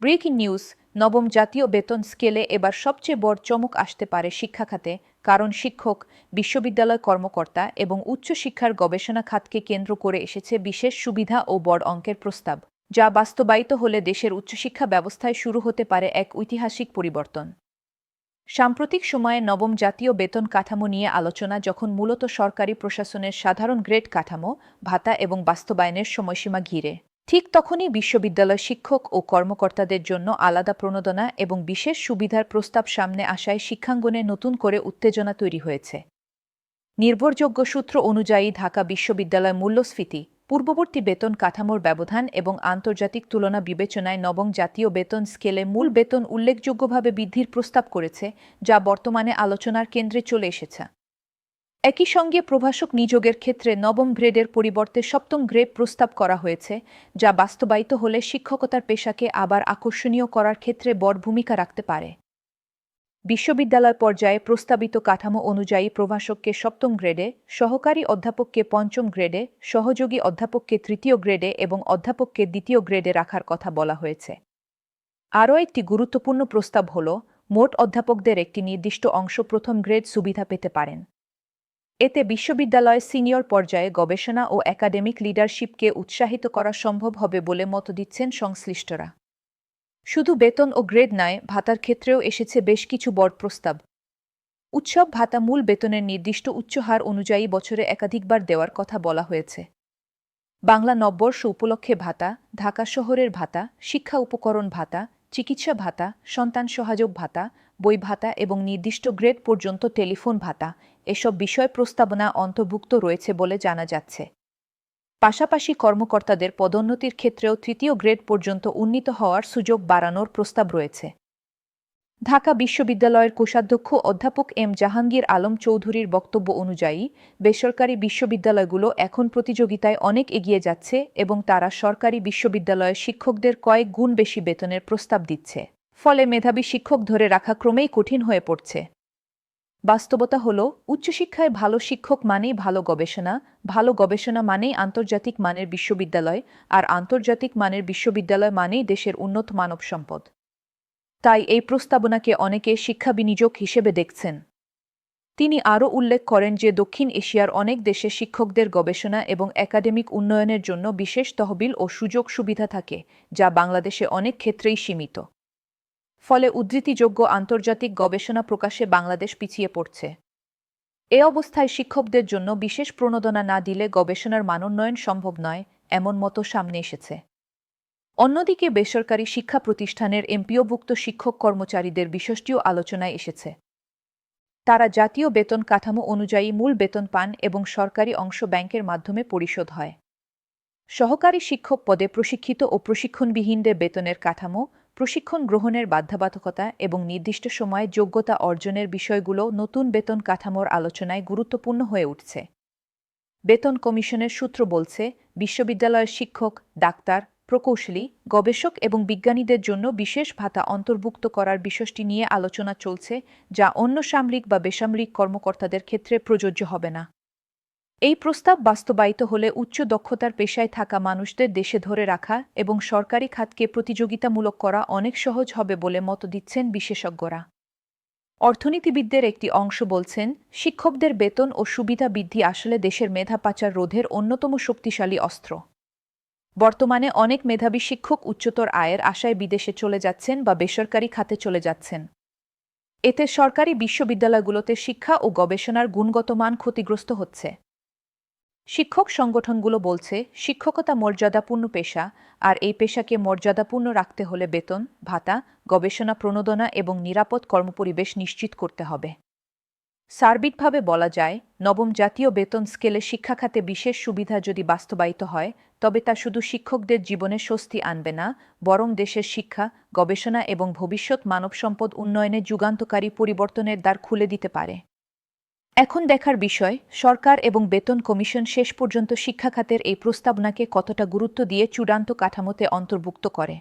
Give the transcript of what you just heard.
Breaking news. নবম জাতীয় বেতন স্কেলে এবার সবচেয়ে বড় চমক আসতে পারে শিক্ষা খাতে, কারণ শিক্ষক, বিশ্ববিদ্যালয় কর্মকর্তা এবং উচ্চশিক্ষার গবেষণা খাতকে কেন্দ্র করে এসেছে বিশেষ সুবিধা ও বড় অঙ্কের প্রস্তাব, যা বাস্তবায়িত হলে দেশের উচ্চশিক্ষা ব্যবস্থায় শুরু হতে পারে এক ঐতিহাসিক পরিবর্তন। সাম্প্রতিক সময়ে নবম জাতীয় বেতন কাঠামো নিয়ে আলোচনা যখন মূলত সরকারি প্রশাসনের সাধারণ গ্রেড কাঠামো, ভাতা এবং বাস্তবায়নের সময়সীমা ঘিরে, ঠিক তখনই বিশ্ববিদ্যালয় শিক্ষক ও কর্মকর্তাদের জন্য আলাদা প্রণোদনা এবং বিশেষ সুবিধার প্রস্তাব সামনে আসায় শিক্ষাঙ্গনে নতুন করে উত্তেজনা তৈরি হয়েছে। নির্ভরযোগ্য সূত্র অনুযায়ী ঢাকা বিশ্ববিদ্যালয় মূল্যস্ফীতি, পূর্ববর্তী বেতন কাঠামোর ব্যবধান এবং আন্তর্জাতিক তুলনা বিবেচনায় নবম জাতীয় বেতন স্কেলে মূল বেতন উল্লেখযোগ্যভাবে বৃদ্ধির প্রস্তাব করেছে, যা বর্তমানে আলোচনার কেন্দ্রে চলে এসেছে। একই সঙ্গে প্রভাষক নিযোগের ক্ষেত্রে নবম গ্রেডের পরিবর্তে সপ্তম গ্রেড প্রস্তাব করা হয়েছে, যা বাস্তবায়িত হলে শিক্ষকতার পেশাকে আবার আকর্ষণীয় করার ক্ষেত্রে বড় ভূমিকা রাখতে পারে। বিশ্ববিদ্যালয় পর্যায়ে প্রস্তাবিত কাঠামো অনুযায়ী প্রভাষককে সপ্তম গ্রেডে, সহকারী অধ্যাপককে পঞ্চম গ্রেডে, সহযোগী অধ্যাপককে তৃতীয় গ্রেডে এবং অধ্যাপককে দ্বিতীয় গ্রেডে রাখার কথা বলা হয়েছে। আরও একটি গুরুত্বপূর্ণ প্রস্তাব হল, মোট অধ্যাপকদের একটি নির্দিষ্ট অংশ প্রথম গ্রেড সুবিধা পেতে পারেন। এতে বিশ্ববিদ্যালয়ে সিনিয়র পর্যায়ে গবেষণা ও একাডেমিক লিডারশিপকে উৎসাহিত করা সম্ভব হবে বলে মত দিচ্ছেন সংশ্লিষ্টরা। শুধু বেতন ও গ্রেড নয়, ভাতার ক্ষেত্রেও এসেছে বেশ কিছু বড় প্রস্তাব। উৎসব ভাতা মূল বেতনের নির্দিষ্ট উচ্চ হার অনুযায়ী বছরে একাধিকবার দেওয়ার কথা বলা হয়েছে। বাংলা নববর্ষ উপলক্ষে ভাতা, ঢাকা শহরের ভাতা, শিক্ষা উপকরণ ভাতা, চিকিৎসা ভাতা, সন্তান সহযোগ ভাতা, বই ভাতা এবং নির্দিষ্ট গ্রেড পর্যন্ত টেলিফোন ভাতা, এসব বিষয় প্রস্তাবনা অন্তর্ভুক্ত রয়েছে বলে জানা যাচ্ছে। পাশাপাশি কর্মকর্তাদের পদোন্নতির ক্ষেত্রেও তৃতীয় গ্রেড পর্যন্ত উন্নীত হওয়ার সুযোগ বাড়ানোর প্রস্তাব রয়েছে। ঢাকা বিশ্ববিদ্যালয়ের কোষাধ্যক্ষ অধ্যাপক এম জাহাঙ্গীর আলম চৌধুরীর বক্তব্য অনুযায়ী, বেসরকারি বিশ্ববিদ্যালয়গুলো এখন প্রতিযোগিতায় অনেক এগিয়ে যাচ্ছে এবং তারা সরকারি বিশ্ববিদ্যালয়ের শিক্ষকদের কয়েক গুণ বেশি বেতনের প্রস্তাব দিচ্ছে। ফলে মেধাবী শিক্ষক ধরে রাখা ক্রমেই কঠিন হয়ে পড়ছে। বাস্তবতা হল, উচ্চশিক্ষায় ভালো শিক্ষক মানেই ভালো গবেষণা মানেই আন্তর্জাতিক মানের বিশ্ববিদ্যালয়, আর আন্তর্জাতিক মানের বিশ্ববিদ্যালয় মানেই দেশের উন্নত মানব সম্পদ। তাই এই প্রস্তাবনাকে অনেকে শিক্ষা বিনিয়োগ হিসেবে দেখছেন। তিনি আরও উল্লেখ করেন যে দক্ষিণ এশিয়ার অনেক দেশে শিক্ষকদের গবেষণা এবং একাডেমিক উন্নয়নের জন্য বিশেষ তহবিল ও সুযোগ সুবিধা থাকে, যা বাংলাদেশে অনেক ক্ষেত্রেই সীমিত। ফলে উদ্ধৃতিযোগ্য আন্তর্জাতিক গবেষণা প্রকাশে বাংলাদেশ পিছিয়ে পড়ছে। এ অবস্থায় শিক্ষকদের জন্য বিশেষ প্রণোদনা না দিলে গবেষণার মানোন্নয়ন সম্ভব নয়, এমন মত সামনে এসেছে। অন্যদিকে বেসরকারি শিক্ষা প্রতিষ্ঠানের এমপিওভুক্ত শিক্ষক কর্মচারীদের বিষয়টিও আলোচনায় এসেছে। তারা জাতীয় বেতন কাঠামো অনুযায়ী মূল বেতন পান এবং সরকারি অংশ ব্যাংকের মাধ্যমে পরিশোধ হয়। সহকারী শিক্ষক পদে প্রশিক্ষিত ও প্রশিক্ষণবিহীনদের বেতনের কাঠামো, প্রশিক্ষণ গ্রহণের বাধ্যবাধকতা এবং নির্দিষ্ট সময়ে যোগ্যতা অর্জনের বিষয়গুলো নতুন বেতন কাঠামোর আলোচনায় গুরুত্বপূর্ণ হয়ে উঠছে। বেতন কমিশনের সূত্র বলছে, বিশ্ববিদ্যালয়ের শিক্ষক, ডাক্তার, প্রকৌশলী, গবেষক এবং বিজ্ঞানীদের জন্য বিশেষ ভাতা অন্তর্ভুক্ত করার বিষয়টি নিয়ে আলোচনা চলছে, যা অন্য সামরিক বা বেসামরিক কর্মকর্তাদের ক্ষেত্রে প্রযোজ্য হবে না। এই প্রস্তাব বাস্তবায়িত হলে উচ্চ দক্ষতার পেশায় থাকা মানুষদের দেশে ধরে রাখা এবং সরকারি খাতকে প্রতিযোগিতামূলক করা অনেক সহজ হবে বলে মত দিচ্ছেন বিশেষজ্ঞরা। অর্থনীতিবিদদের একটি অংশ বলছেন, শিক্ষকদের বেতন ও সুবিধা বৃদ্ধি আসলে দেশের মেধা পাচার রোধের অন্যতম শক্তিশালী অস্ত্র। বর্তমানে অনেক মেধাবী শিক্ষক উচ্চতর আয়ের আশায় বিদেশে চলে যাচ্ছেন বা বেসরকারি খাতে চলে যাচ্ছেন। এতে সরকারি বিশ্ববিদ্যালয়গুলোতে শিক্ষা ও গবেষণার গুণগত মান ক্ষতিগ্রস্ত হচ্ছে। শিক্ষক সংগঠনগুলো বলছে, শিক্ষকতা মর্যাদাপূর্ণ পেশা, আর এই পেশাকে মর্যাদাপূর্ণ রাখতে হলে বেতন, ভাতা, গবেষণা প্রণোদনা এবং নিরাপদ কর্মপরিবেশ নিশ্চিত করতে হবে। সার্বিকভাবে বলা যায়, নবম জাতীয় বেতন স্কেলে শিক্ষা খাতে বিশেষ সুবিধা যদি বাস্তবায়িত হয়, তবে তা শুধু শিক্ষকদের জীবনে স্বস্তি আনবে না, বরং দেশের শিক্ষা, গবেষণা এবং ভবিষ্যৎ মানবসম্পদ উন্নয়নে যুগান্তকারী পরিবর্তনের দ্বার খুলে দিতে পারে। এখন দেখার বিষয়, সরকার এবং বেতন কমিশন শেষ পর্যন্ত শিক্ষা খাতের এই প্রস্তাবনাকে কতটা গুরুত্ব দিয়ে চূড়ান্ত কাঠামোতে অন্তর্ভুক্ত করে।